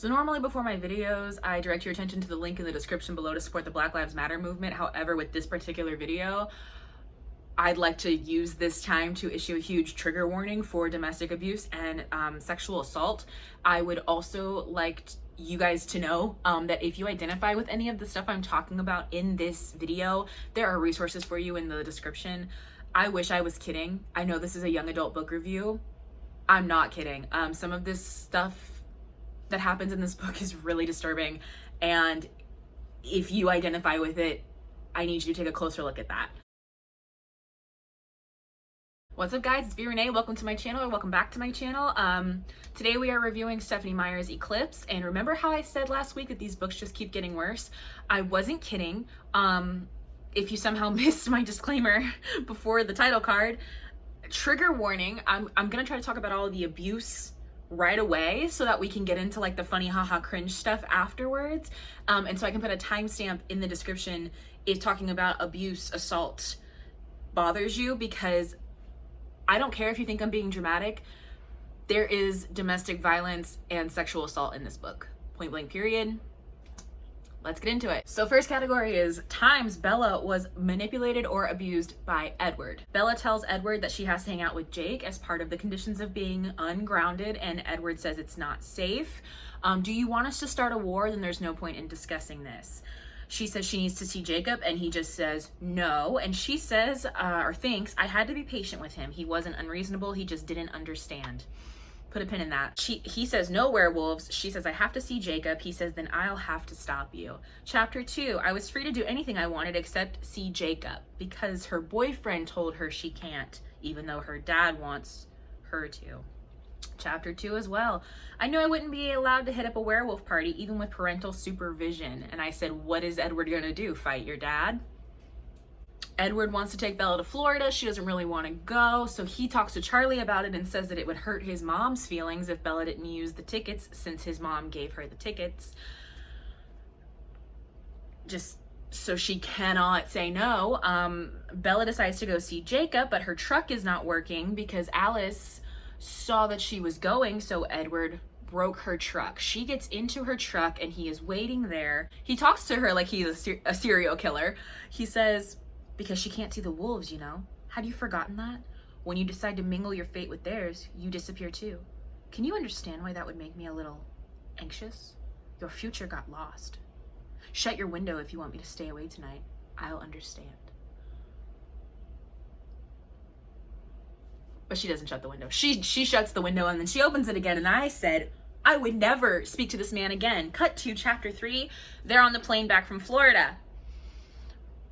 So normally before my videos, I direct your attention to the link in the description below to support the Black Lives Matter movement. However, with this particular video, I'd like to use this time to issue a huge trigger warning for domestic abuse and sexual assault. I would also like you guys to know that if you identify with any of the stuff I'm talking about in this video, there are resources for you in the description. I wish I was kidding. I know this is a young adult book review. I'm not kidding. Some of this stuff that happens in this book is really disturbing, and if you identify with it, I need you to take a closer look at that. What's up guys, it's V Renee. Welcome to my channel, or welcome back to my channel. Today we are reviewing Stephenie Meyer's ECLIPSE, and remember how I said last week that these books just keep getting worse? I wasn't kidding. If you somehow missed my disclaimer before the title card, trigger warning, I'm gonna try to talk about all of the abuse right away so that we can get into like the funny haha cringe stuff afterwards. And so I can put a timestamp in the description if talking about abuse, assault bothers you, because I don't care if you think I'm being dramatic. There is domestic violence and sexual assault in this book. Point blank period. Let's get into it. So first category is times Bella was manipulated or abused by Edward. Bella tells Edward that she has to hang out with Jake as part of the conditions of being ungrounded, and Edward says it's not safe. Do you want us to start a war? Then there's no point in discussing this. She says she needs to see Jacob, and he just says no. And she says, or thinks, I had to be patient with him. He wasn't unreasonable, he just didn't understand. Put a pin in that. He says no werewolves. She says I have to see Jacob. He says then I'll have to stop you. Chapter 2, I was free to do anything I wanted except see Jacob, because her boyfriend told her she can't, even though her dad wants her to. Chapter 2 as well. I knew I wouldn't be allowed to hit up a werewolf party even with parental supervision. And I said, what is Edward gonna do? Fight your dad? Edward wants to take Bella to Florida. She doesn't really want to go, so he talks to Charlie about it and says that it would hurt his mom's feelings if Bella didn't use the tickets since his mom gave her the tickets. Just so she cannot say no. Bella decides to go see Jacob, but her truck is not working because Alice saw that she was going, so Edward broke her truck. She gets into her truck and he is waiting there. He talks to her like he's a serial killer. He says, because she can't see the wolves, you know? Had you forgotten that? When you decide to mingle your fate with theirs, you disappear too. Can you understand why that would make me a little anxious? Your future got lost. Shut your window if you want me to stay away tonight. I'll understand. But she doesn't shut the window. She shuts the window and then she opens it again, and I said, I would never speak to this man again. Cut to chapter 3. They're on the plane back from Florida.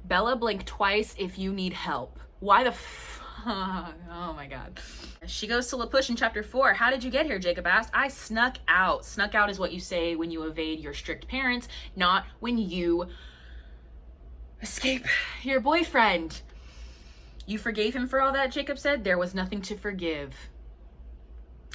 Bella, blink twice if you need help. Why the fuck? Oh my God. She goes to La Push in chapter 4. How did you get here? Jacob asked. I snuck out. Snuck out is what you say when you evade your strict parents, not when you escape your boyfriend. You forgave him for all that, Jacob said. There was nothing to forgive.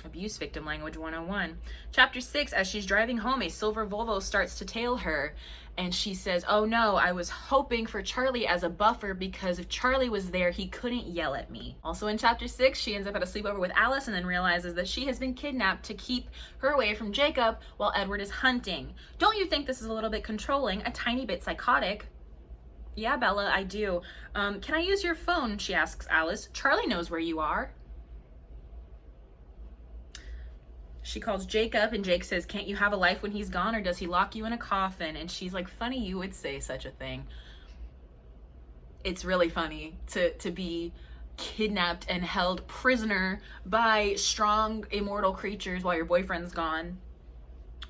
Abuse victim language 101. Chapter 6, as she's driving home, a silver Volvo starts to tail her, and she says, oh no, I was hoping for Charlie as a buffer because if Charlie was there, he couldn't yell at me. Also in chapter 6, she ends up at a sleepover with Alice and then realizes that she has been kidnapped to keep her away from Jacob while Edward is hunting. Don't you think this is a little bit controlling, a tiny bit psychotic? Yeah, Bella, I do. Can I use your phone? She asks Alice. Charlie knows where you are. She calls Jacob, and Jake says, can't you have a life when he's gone, or does he lock you in a coffin? And she's like, funny you would say such a thing. It's really funny to be kidnapped and held prisoner by strong, immortal creatures while your boyfriend's gone.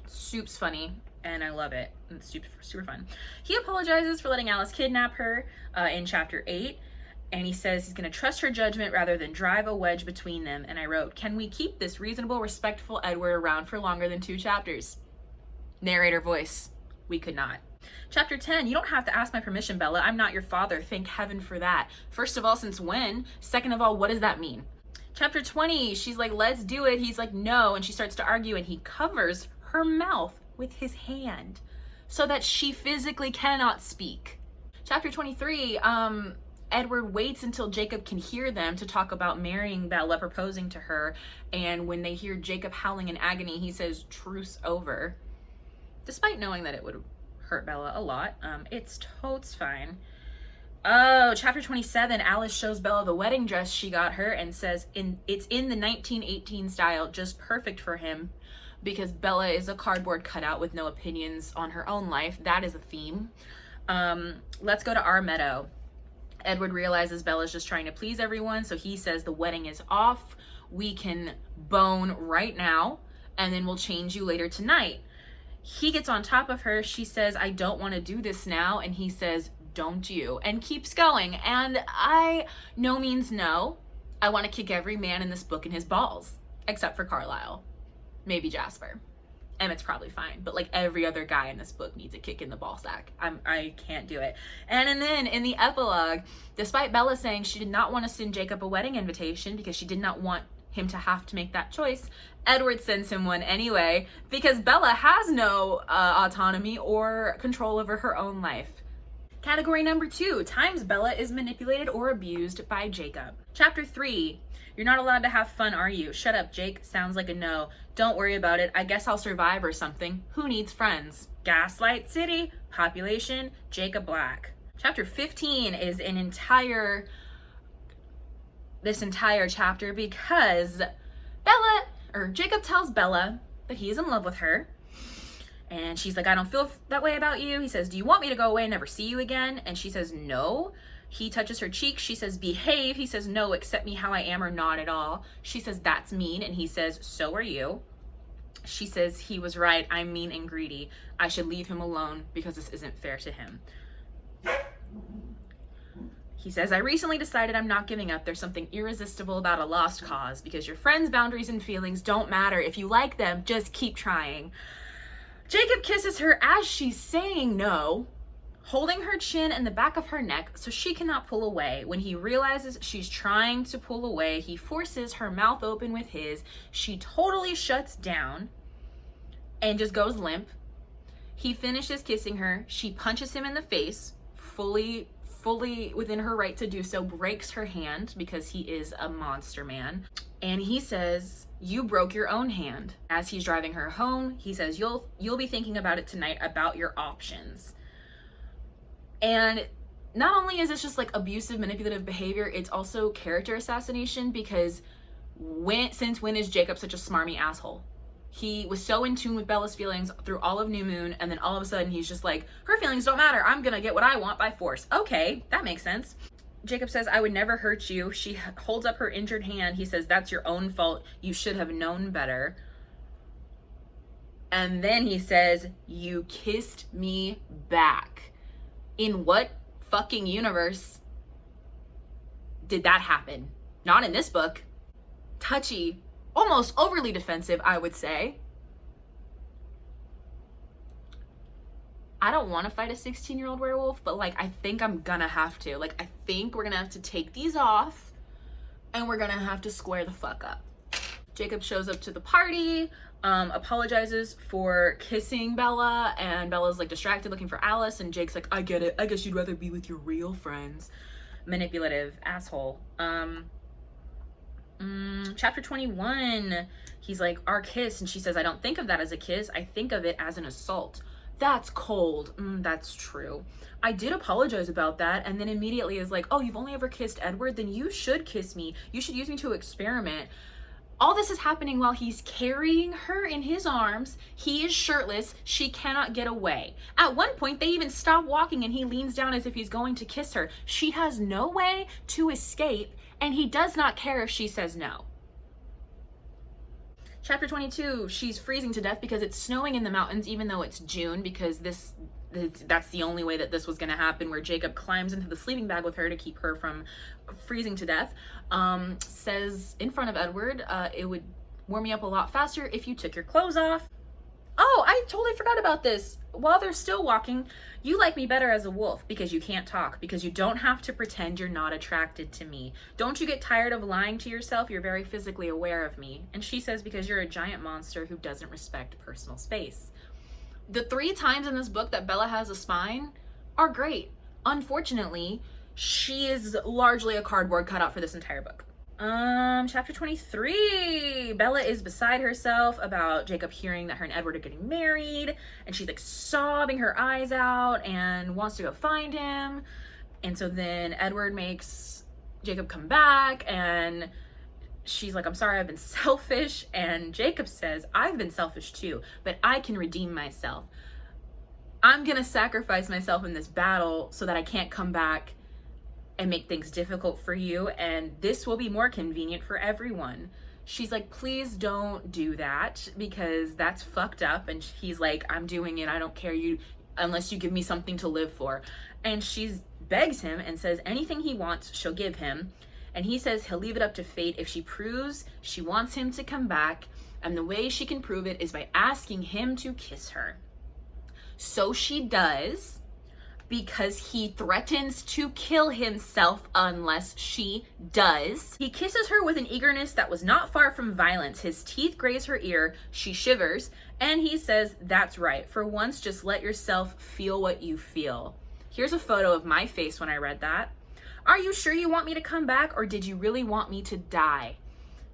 Soup's funny, and I love it. It's super fun. He apologizes for letting Alice kidnap her in chapter 8. And he says he's going to trust her judgment rather than drive a wedge between them. And I wrote, can we keep this reasonable, respectful Edward around for longer than 2 chapters? Narrator voice, we could not. Chapter 10, you don't have to ask my permission, Bella. I'm not your father. Thank heaven for that. First of all, since when? Second of all, what does that mean? Chapter 20, she's like, let's do it. He's like, no. And she starts to argue, and he covers her mouth with his hand so that she physically cannot speak. Chapter 23, Edward waits until Jacob can hear them to talk about marrying Bella, proposing to her, and when they hear Jacob howling in agony, he says, truce over. despite knowing that it would hurt Bella a lot. It's totes fine. Oh, chapter 27, Alice shows Bella the wedding dress she got her and says it's in the 1918 style, just perfect for him, because Bella is a cardboard cutout with no opinions on her own life. That is a theme. Let's go to our meadow. Edward realizes Bella's just trying to please everyone, so he says the wedding is off. We can bone right now, and then we'll change you later tonight. He gets on top of her. She says, I don't want to do this now. And he says, don't you? And keeps going. And no means no. I want to kick every man in this book in his balls, except for Carlisle. Maybe Jasper. Emmett's probably fine, but like every other guy in this book needs a kick in the ball sack. I can't do it. And then in the epilogue, despite Bella saying she did not want to send Jacob a wedding invitation because she did not want him to have to make that choice, Edward sends him one anyway because Bella has no autonomy or control over her own life. Category number 2, times Bella is manipulated or abused by Jacob. Chapter 3, you're not allowed to have fun, are you? Shut up, Jake. Sounds like a no. Don't worry about it. I guess I'll survive or something. Who needs friends? Gaslight City, population, Jacob Black. Chapter 15 is this entire chapter because Jacob tells Bella that he is in love with her. And she's like, I don't feel that way about you. He says, do you want me to go away and never see you again? And she says, no. He touches her cheek. She says, behave. He says, no, accept me how I am or not at all. She says, that's mean. And he says, so are you. She says, he was right. I'm mean and greedy. I should leave him alone because this isn't fair to him. He says, I recently decided I'm not giving up. There's something irresistible about a lost cause because your friends' boundaries and feelings don't matter. If you like them, just keep trying. Jacob kisses her as she's saying no, holding her chin and the back of her neck so she cannot pull away. When he realizes she's trying to pull away, he forces her mouth open with his. She totally shuts down and just goes limp. He finishes kissing her. She punches him in the face, fully within her right to do so, breaks her hand because he is a monster man. And he says, you broke your own hand. As he's driving her home, he says, you'll be thinking about it tonight, about your options. And not only is this just like abusive, manipulative behavior, it's also character assassination because since when is Jacob such a smarmy asshole? He was so in tune with Bella's feelings through all of New Moon, and then all of a sudden he's just like, her feelings don't matter. I'm gonna get what I want by force. Okay, that makes sense. Jacob says, I would never hurt you. She holds up her injured hand. He says, that's your own fault. You should have known better. And then he says, you kissed me back. In what fucking universe did that happen? Not in this book. Touchy, almost overly defensive, I would say. I don't want to fight a 16-year-old werewolf, but like, I think I'm gonna have to. Like, I think we're gonna have to take these off and we're gonna have to square the fuck up. Jacob shows up to the party, apologizes for kissing Bella, and Bella's like distracted looking for Alice, and Jake's like, I get it. I guess you'd rather be with your real friends. Manipulative asshole. Chapter 21, he's like, our kiss, and she says, I don't think of that as a kiss. I think of it as an assault. That's cold. That's true. I did apologize about that, and then immediately is like, oh, you've only ever kissed Edward? Then you should kiss me. You should use me to experiment. All this is happening while he's carrying her in his arms. He is shirtless. She cannot get away. At one point, they even stop walking and he leans down as if he's going to kiss her. She has no way to escape, and he does not care if she says no. Chapter 22, she's freezing to death because it's snowing in the mountains, even though it's June, because that's the only way that this was going to happen, where Jacob climbs into the sleeping bag with her to keep her from freezing to death. Says in front of Edward, it would warm me up a lot faster if you took your clothes off. Oh, I totally forgot about this. While they're still walking, you like me better as a wolf because you can't talk, because you don't have to pretend you're not attracted to me. Don't you get tired of lying to yourself? You're very physically aware of me. And she says, because you're a giant monster who doesn't respect personal space. The 3 times in this book that Bella has a spine are great. Unfortunately, she is largely a cardboard cutout for this entire book. Chapter 23. Bella is beside herself about Jacob hearing that her and Edward are getting married, and she's like sobbing her eyes out and wants to go find him. And so then Edward makes Jacob come back, and she's like, I'm sorry, I've been selfish. And Jacob says, I've been selfish too, but I can redeem myself. I'm gonna sacrifice myself in this battle so that I can't come back and make things difficult for you, and this will be more convenient for everyone. She's like, please don't do that because that's fucked up. And he's like, I'm doing it, I don't care, you, unless you give me something to live for. And she begs him and says anything he wants she'll give him, and he says he'll leave it up to fate if she proves she wants him to come back, and the way she can prove it is by asking him to kiss her. So she does, because he threatens to kill himself unless she does. He kisses her with an eagerness that was not far from violence. His teeth graze her ear, she shivers, and he says, that's right, for once just let yourself feel what you feel. Here's a photo of my face when I read that. Are you sure you want me to come back, or did you really want me to die?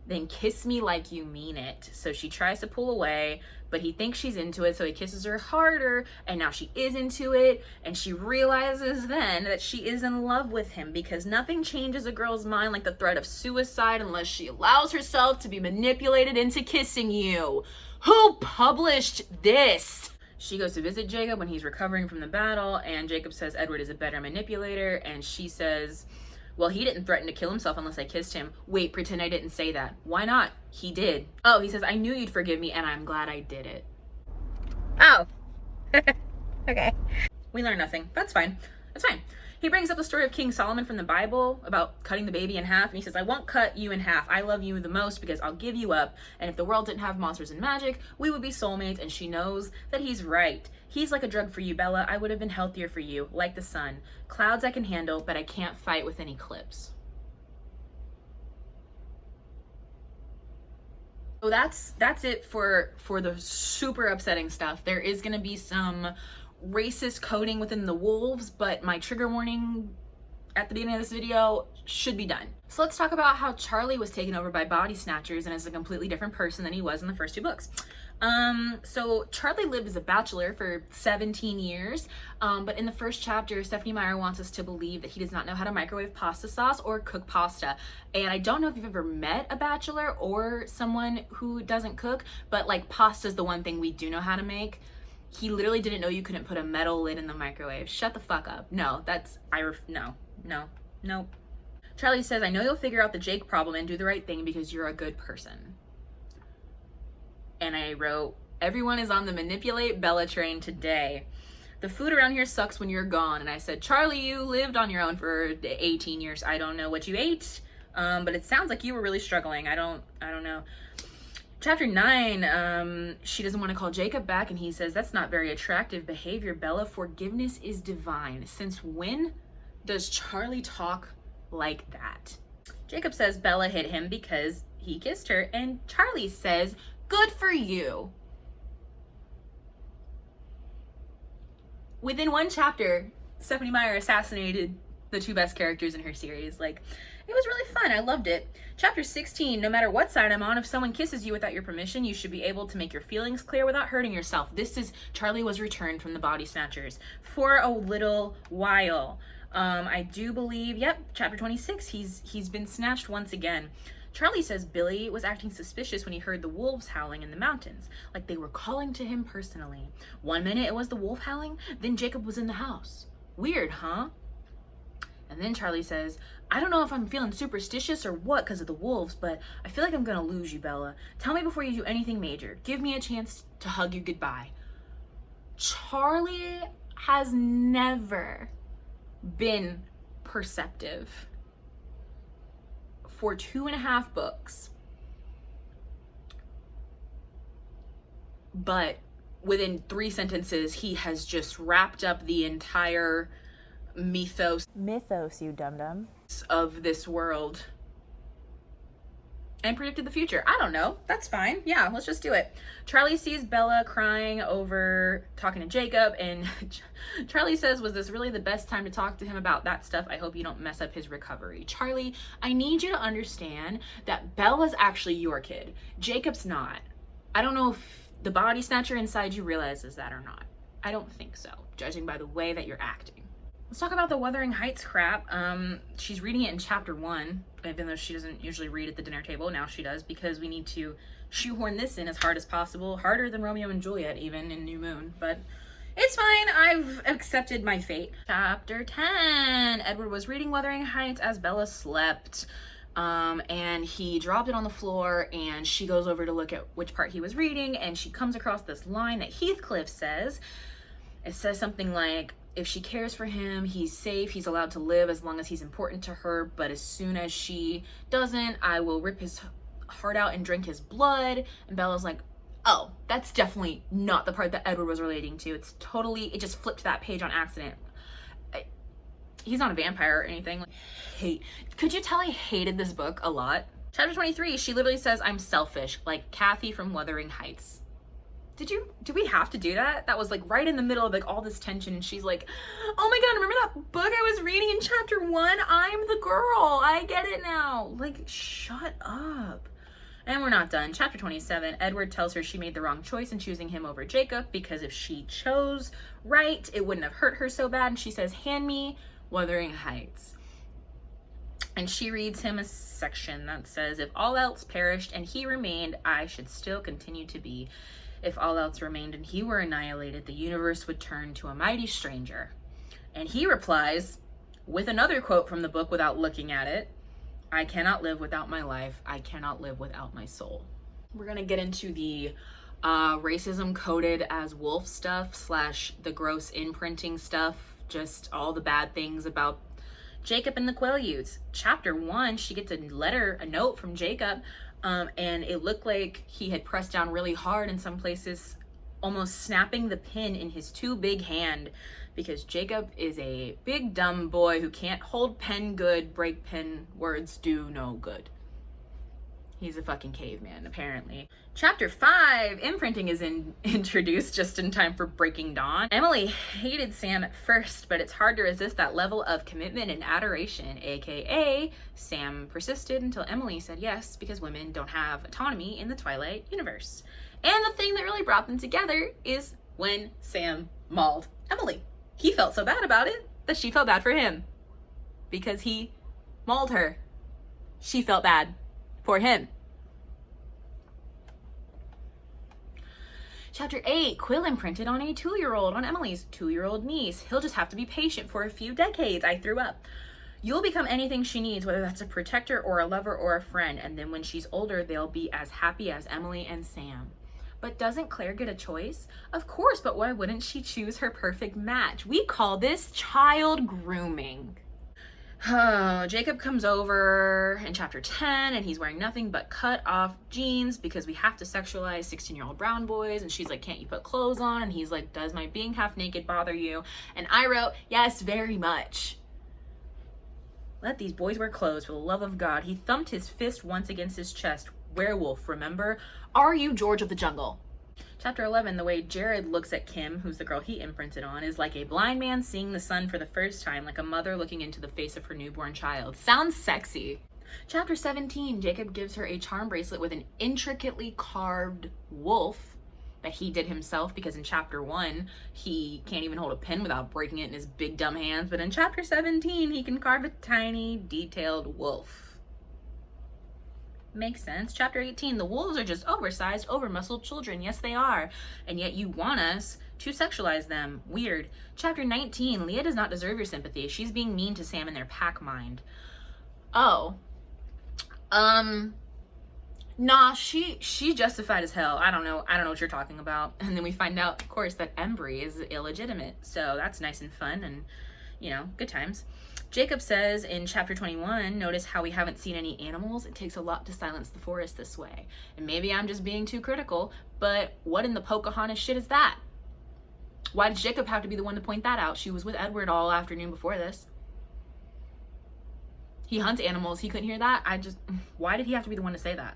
Then kiss me like you mean it. So she tries to pull away, but he thinks she's into it, so he kisses her harder, and now she is into it, and she realizes then that she is in love with him, because nothing changes a girl's mind like the threat of suicide unless she allows herself to be manipulated into kissing you. Who published this? She goes to visit Jacob when he's recovering from the battle, and Jacob says Edward is a better manipulator, and she says, well, he didn't threaten to kill himself unless I kissed him. Wait, pretend I didn't say that. Why not? He did. Oh, he says, I knew you'd forgive me, and I'm glad I did it. Oh. Okay. We learn nothing. That's fine. That's fine. He brings up the story of King Solomon from the Bible about cutting the baby in half, and he says, I won't cut you in half. I love you the most because I'll give you up, and if the world didn't have monsters and magic, we would be soulmates, and she knows that he's right. He's like a drug for you, Bella. I would have been healthier for you, like the sun. Clouds I can handle, but I can't fight with an eclipse. So that's it for the super upsetting stuff. There is going to be some racist coding within the wolves, but my trigger warning at the beginning of this video should be done. So let's talk about how Charlie was taken over by body snatchers and is a completely different person than he was in the first two books. So Charlie lived as a bachelor for 17 years, but in the first chapter, Stephenie Meyer wants us to believe that he does not know how to microwave pasta sauce or cook pasta. And I don't know if you've ever met a bachelor or someone who doesn't cook, but like pasta is the one thing we do know how to make. He literally didn't know you couldn't put a metal lid in the microwave. Shut the fuck up. No, no. Charlie says, I know you'll figure out the Jake problem and do the right thing because you're a good person. And I wrote, everyone is on the manipulate Bella train today. The food around here sucks when you're gone. And I said, Charlie, you lived on your own for 18 years. I don't know what you ate, but it sounds like you were really struggling. I don't know. Chapter 9, she doesn't want to call Jacob back, and he says, that's not very attractive behavior, Bella. Forgiveness is divine. Since when does Charlie talk like that? Jacob says Bella hit him because he kissed her, and Charlie says, good for you. Within one chapter, Stephenie Meyer assassinated the two best characters in her series. Like, it was really fun. I loved it. Chapter 16, no matter what side I'm on, if someone kisses you without your permission, you should be able to make your feelings clear without hurting yourself. This is, Charlie was returned from the body snatchers for a little while. I do believe, yep, chapter 26, he's been snatched once again. Charlie says Billy was acting suspicious when he heard the wolves howling in the mountains, like they were calling to him personally. One minute it was the wolf howling, then Jacob was in the house. Weird, huh? And then Charlie says, I don't know if I'm feeling superstitious or what because of the wolves, but I feel like I'm gonna lose you, Bella. Tell me before you do anything major. Give me a chance to hug you goodbye. Charlie has never been perceptive. For 2.5 books. But within 3 sentences, he has just wrapped up the entire mythos, you dum-dum, of this world. and predicted the future. I don't know. That's fine. Yeah, let's just do it. Charlie sees Bella crying over talking to Jacob, and Charlie says, was this really the best time to talk to him about that stuff? I hope you don't mess up his recovery. Charlie, I need you to understand that Bella's actually your kid. Jacob's not. I don't know if the body snatcher inside you realizes that or not. I don't think so, judging by the way that you're acting. Let's talk about the Wuthering Heights crap. She's reading it in chapter 1, even though she doesn't usually read at the dinner table. Now she does, because we need to shoehorn this in as hard as possible. Harder than Romeo and Juliet, even in New Moon. But it's fine. I've accepted my fate. Chapter 10. Edward was reading Wuthering Heights as Bella slept. And he dropped it on the floor, and she goes over to look at which part he was reading, and she comes across this line that Heathcliff says. It says something like, if she cares for him, he's safe, he's allowed to live as long as he's important to her, but as soon as she doesn't, I will rip his heart out and drink his blood. And Bella's like, oh, that's definitely not the part that Edward was relating to. It's totally, it just flipped that page on accident. He's not a vampire or anything. Could you tell I hated this book a lot? Chapter 23, she literally says, I'm selfish, like Kathy from Wuthering Heights. Do we have to do that? That was like right in the middle of like all this tension, and she's like, oh my god, remember that book I was reading in chapter 1? I'm the girl, I get it now. Like, shut up. And we're not done. Chapter 27, Edward tells her she made the wrong choice in choosing him over Jacob, because if she chose right, it wouldn't have hurt her so bad. And she says, hand me Wuthering Heights. And she reads him a section that says, if all else perished and he remained, I should still continue to be. If all else remained and he were annihilated, the universe would turn to a mighty stranger. And he replies with another quote from the book without looking at it, I cannot live without my life. I cannot live without my soul. We're going to get into the racism coded as wolf stuff / the gross imprinting stuff, just all the bad things about Jacob and the Quileutes. Chapter 1, she gets a note from Jacob, and it looked like he had pressed down really hard in some places, almost snapping the pen in his too big hand, because Jacob is a big dumb boy who can't hold pen good, break pen, words do no good. He's a fucking caveman, apparently. Chapter 5, imprinting is introduced just in time for breaking dawn. Emily hated Sam at first, but it's hard to resist that level of commitment and adoration, aka Sam persisted until Emily said yes, because women don't have autonomy in the Twilight universe. And the thing that really brought them together is when Sam mauled Emily. He felt so bad about it that she felt bad for him, because he mauled her. She felt bad for him. Chapter 8, Quill imprinted on a 2-year-old, on Emily's 2-year-old niece. He'll just have to be patient for a few decades. I threw up. You'll become anything she needs, whether that's a protector or a lover or a friend, and then when she's older, they'll be as happy as Emily and Sam. But doesn't Claire get a choice? Of course, but why wouldn't she choose her perfect match? We call this child grooming. Jacob comes over in chapter 10, and he's wearing nothing but cut off jeans because we have to sexualize 16-year-old brown boys. And she's like, can't you put clothes on? And he's like, does my being half naked bother you? And I wrote, yes, very much. Let these boys wear clothes, for the love of God. He thumped his fist once against his chest. Werewolf, remember? Are you George of the Jungle? Chapter 11, the way Jared looks at Kim, who's the girl he imprinted on, is like a blind man seeing the sun for the first time, like a mother looking into the face of her newborn child. Sounds sexy. Chapter 17, Jacob gives her a charm bracelet with an intricately carved wolf that he did himself, because in chapter 1, he can't even hold a pen without breaking it in his big dumb hands, but in chapter 17, he can carve a tiny, detailed wolf. Makes sense. Chapter 18, the wolves are just oversized, over-muscled children. Yes, they are. And yet you want us to sexualize them. Weird. Chapter 19, Leah does not deserve your sympathy. She's being mean to Sam in their pack mind. Oh. Nah, she justified as hell. I don't know what you're talking about. And then we find out, of course, that Embry is illegitimate. So that's nice and fun and, good times. Jacob says in chapter 21, notice how we haven't seen any animals? It takes a lot to silence the forest this way. And maybe I'm just being too critical, but what in the Pocahontas shit is that? Why did Jacob have to be the one to point that out? She was with Edward all afternoon before this. He hunts animals. He couldn't hear that. Why did he have to be the one to say that?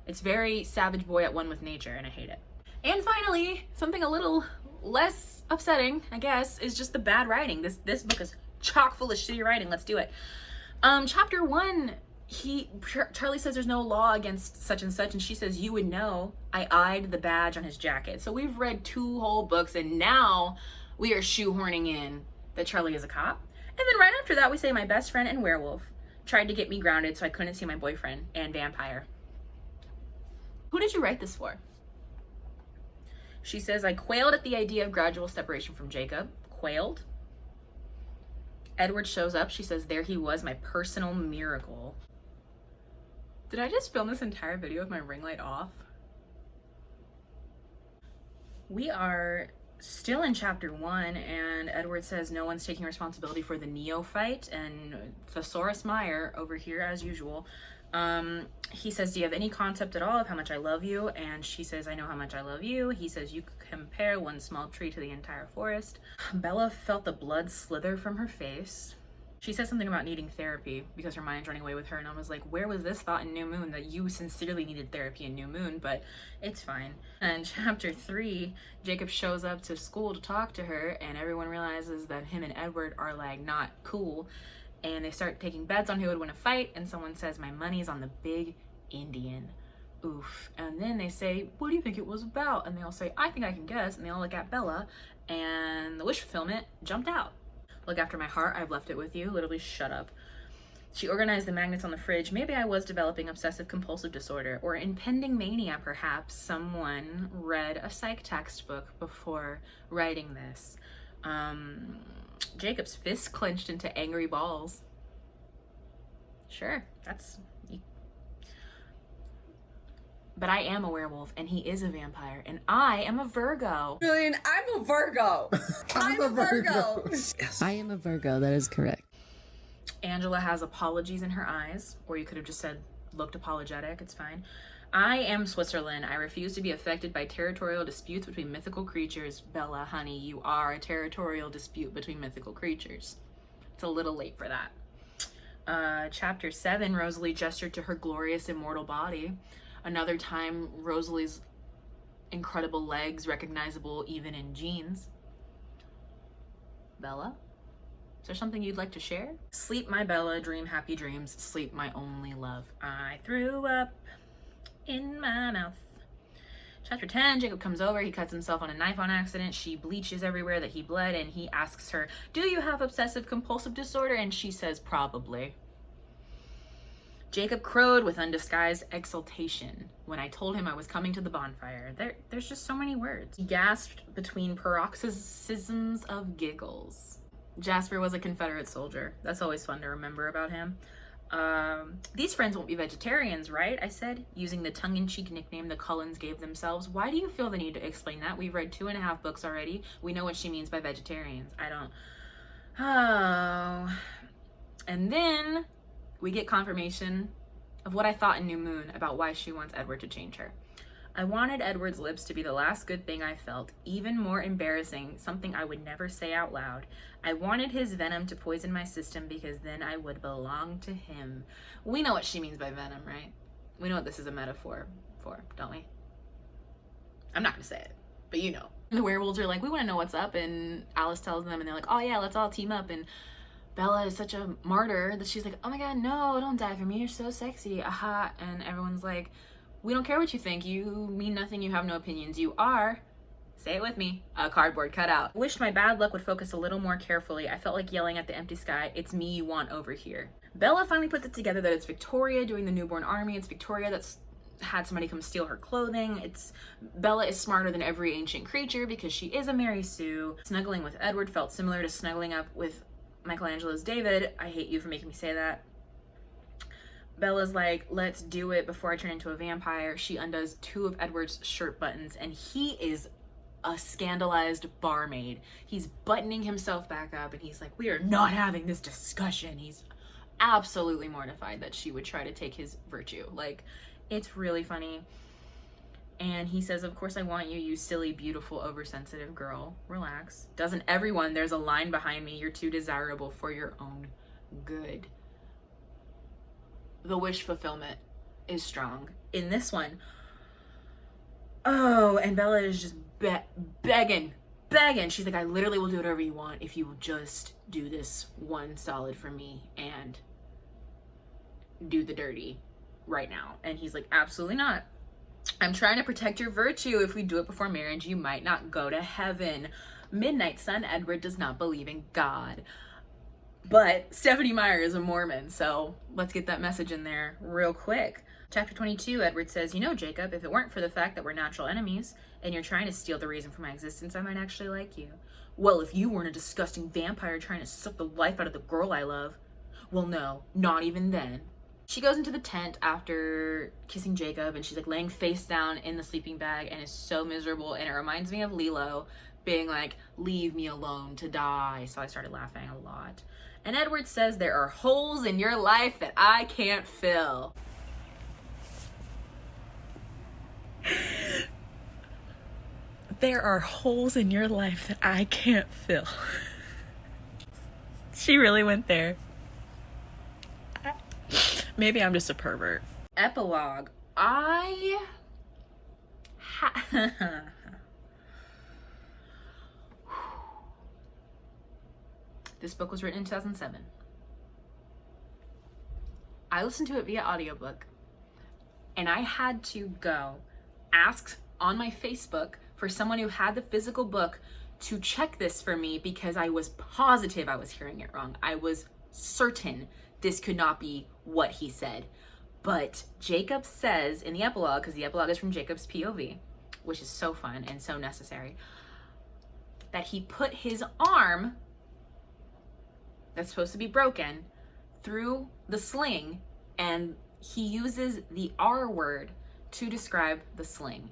It's very savage boy at one with nature, and I hate it. And finally, something a little less upsetting, I guess, is just the bad writing. This book is chock full of shitty writing. Let's do it. Chapter 1, Charlie says there's no law against such and such, and she says, you would know. I eyed the badge on his jacket. So we've read 2 whole books, and now we are shoehorning in that Charlie is a cop. And then right after that, we say my best friend and werewolf tried to get me grounded so I couldn't see my boyfriend and vampire. Who did you write this for? She says, I quailed at the idea of gradual separation from Jacob. Quailed. Edward shows up. She says, there he was, my personal miracle. Did I just film this entire video with my ring light off? We are still in chapter 1, and Edward says no one's taking responsibility for the neophyte, and Thesaurus Meyer over here as usual. He says, do you have any concept at all of how much I love you? And she says, I know how much I love you. He says, you compare one small tree to the entire forest. Bella felt the blood slither from her face. She said something about needing therapy because her mind's running away with her, and I was like, where was this thought in New Moon that you sincerely needed therapy in New Moon? But it's fine. And chapter 3, Jacob shows up to school to talk to her, and everyone realizes that him and Edward are like not cool, and they start taking bets on who would win a fight, and someone says, my money's on the big Indian. Oof. And then they say, what do you think it was about? And they all say, I think I can guess. And they all look at Bella, and the wish fulfillment jumped out. Look after my heart, I've left it with you. Literally, shut up. She organized the magnets on the fridge. Maybe I was developing obsessive compulsive disorder or impending mania, perhaps. Someone read a psych textbook before writing this. Jacob's fist clenched into angry balls. Sure, that's... But I am a werewolf, and he is a vampire, and I am a Virgo. Julian, I'm a Virgo. I'm a Virgo. Yes. I am a Virgo, that is correct. Angela has apologies in her eyes, or you could have just said, looked apologetic, it's fine. I am Switzerland. I refuse to be affected by territorial disputes between mythical creatures. Bella, honey, you are a territorial dispute between mythical creatures. It's a little late for that. Chapter 7, Rosalie gestured to her glorious immortal body. Another time, Rosalie's incredible legs, recognizable even in jeans. Bella? Is there something you'd like to share? Sleep, my Bella, dream happy dreams. Sleep, my only love. I threw up in my mouth. Chapter 10, Jacob comes over. He cuts himself on a knife on accident. She bleaches everywhere that he bled, and he asks her, do you have obsessive compulsive disorder? And she says, probably. Jacob crowed with undisguised exultation when I told him I was coming to the bonfire. There's just so many words. He gasped between paroxysms of giggles. Jasper was a Confederate soldier. That's always fun to remember about him. These friends won't be vegetarians, right? I said, using the tongue-in-cheek nickname the Cullens gave themselves. Why do you feel the need to explain that? We've read 2.5 books already. We know what she means by vegetarians. I don't... Oh... And then we get confirmation of what I thought in New Moon about why she wants Edward to change her. I wanted Edward's lips to be the last good thing I felt, even more embarrassing, something I would never say out loud. I wanted his venom to poison my system because then I would belong to him. We know what she means by venom, right? We know what this is a metaphor for, don't we? I'm not gonna say it, but you know. The werewolves are like, we wanna know what's up, and Alice tells them, and they're like, oh yeah, let's all team up, and Bella is such a martyr that she's like, oh my god, no, don't die for me, you're so sexy, aha. And everyone's like, we don't care what you think, you mean nothing, you have no opinions, you are, say it with me, a cardboard cutout. Wished my bad luck would focus a little more carefully. I felt like yelling at the empty sky, it's me you want over here. Bella finally puts it together that it's Victoria doing the newborn army, it's Victoria that's had somebody come steal her clothing. Bella is smarter than every ancient creature because she is a Mary Sue. Snuggling with Edward felt similar to snuggling up with Michelangelo's David. I hate you for making me say that. Bella's like, let's do it before I turn into a vampire. She undoes 2 of Edward's shirt buttons, and he is a scandalized barmaid. He's buttoning himself back up, and he's like, we are not having this discussion. He's absolutely mortified that she would try to take his virtue. Like, it's really funny. And he says, of course I want you, you silly, beautiful, oversensitive girl. Relax. Doesn't everyone? There's a line behind me. You're too desirable for your own good. the wish fulfillment is strong. In this one, oh, and Bella is just begging. She's like, I literally will do whatever you want if you will just do this one solid for me and do the dirty right now. And he's like, absolutely not. I'm trying to protect your virtue. If we do it before marriage, you might not go to heaven. Midnight Sun Edward does not believe in God. But Stephenie Meyer is a Mormon, so let's get that message in there real quick. Chapter 22, Edward says, you know, Jacob, if it weren't for the fact that we're natural enemies and you're trying to steal the reason for my existence, I might actually like you. Well, if you weren't a disgusting vampire trying to suck the life out of the girl I love, well, no, not even then. She goes into the tent after kissing Jacob, and she's like laying face down in the sleeping bag and is so miserable, and it reminds me of Lilo being like, leave me alone to die. So I started laughing a lot. And Edward says, there are holes in your life that I can't fill. There are holes in your life that I can't fill. She really went there. Maybe I'm just a pervert. Epilogue. This book was written in 2007. I listened to it via audiobook, and I had to go ask on my Facebook for someone who had the physical book to check this for me because I was positive I was hearing it wrong. I was certain this could not be what he said. But Jacob says in the epilogue, because the epilogue is from Jacob's POV, which is so fun and so necessary, that he put his arm that's supposed to be broken through the sling, and he uses the R word to describe the sling.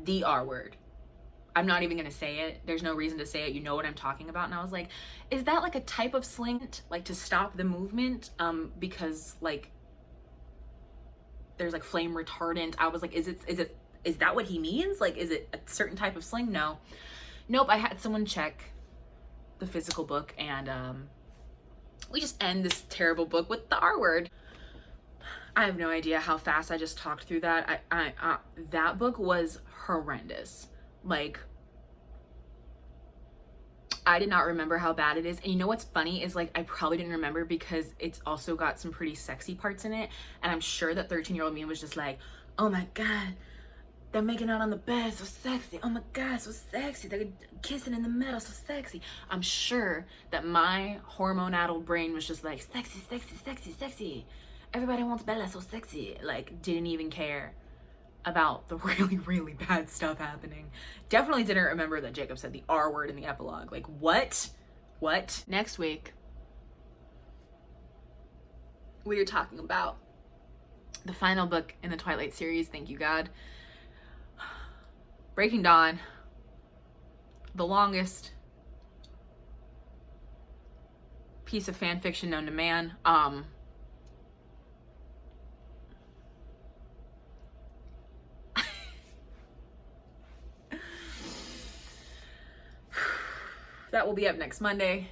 The R word. I'm not even gonna say it. There's no reason to say it. You know what I'm talking about. And I was like, is that like a type of sling, like to stop the movement? Because like there's like flame retardant. I was like, is that what he means? Like, is it a certain type of sling? No. Nope, I had someone check the physical book, and we just end this terrible book with the R word. I have no idea how fast I just talked through that. That book was horrendous. Like, I did not remember how bad it is. And you know what's funny is, like, I probably didn't remember because it's also got some pretty sexy parts in it. And I'm sure that 13-year-old me was just like, oh my God, they're making out on the bed, so sexy. Oh my God, so sexy. They're kissing in the middle, so sexy. I'm sure that my hormone-addled brain was just like, sexy, sexy, sexy, sexy. Everybody wants Bella, so sexy. Like, didn't even care about the really, really bad stuff happening. Definitely didn't remember that Jacob said the R word in the epilogue. Like, what? What? Next week, we are talking about the final book in the Twilight series, thank you God. Breaking Dawn, the longest piece of fan fiction known to man. That will be up next Monday.